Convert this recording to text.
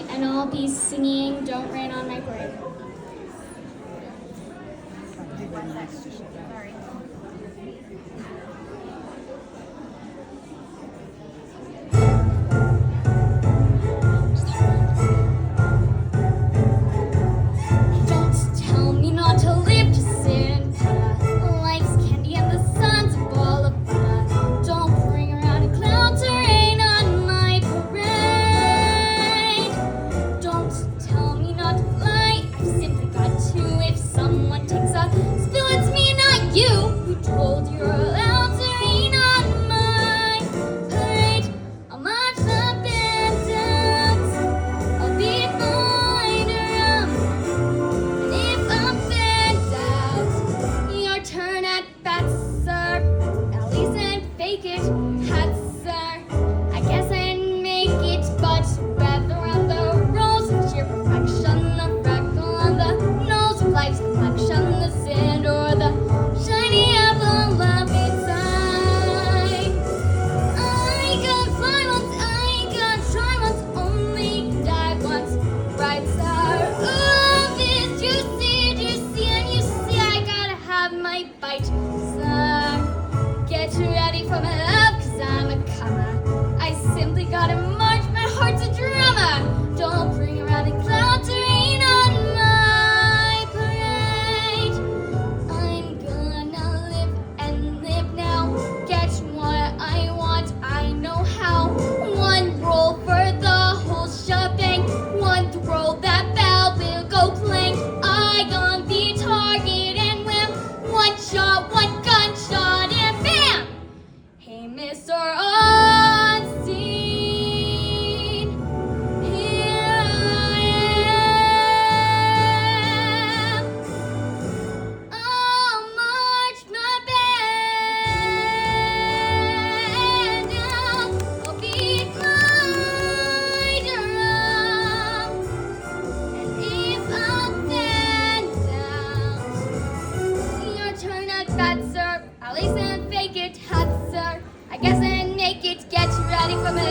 and I'll be singing Don't Rain on My Parade. Don't tell me not to live, just sit and put life's candy and the sun's a ball of fun. Don't bring around a cloud to rain on my parade. Don't tell me not to fly, I've simply got to. If someone takes a spill, it's me and not you. Who told you're allowed to rain on my parade? I'll march the band out, I'll be fine around. And if I'm fanned out, your turn at bat, sir. At least and fake it, hat, sir. I guess I'd make it, but rather on the rose of sheer perfection, the freckle on the nose of life's complexion, the sand or the shiny apple of its eye. I can fly once, I can try once, only die once, bright star. Ooh, it's juicy, and you see I gotta have my bite, sir. Get ready for my love, 'cause I'm a comer. I simply gotta march, my heart's a drummer. Don't bring around a cloud to rain on my parade. I'm gonna live and live now. Get what I want, I know how. One roll for the whole shebang. One throw, that bell will go clang. I on the target and wham. One shot, one gunshot, and bam! Hey, Mr. Onstein, here I am. I'll march my band out. I'll beat my drum. And if I'm fanned out, your turn at bat, sir. At least and fake it, hat, sir. I guess I'd make it. Get ready for my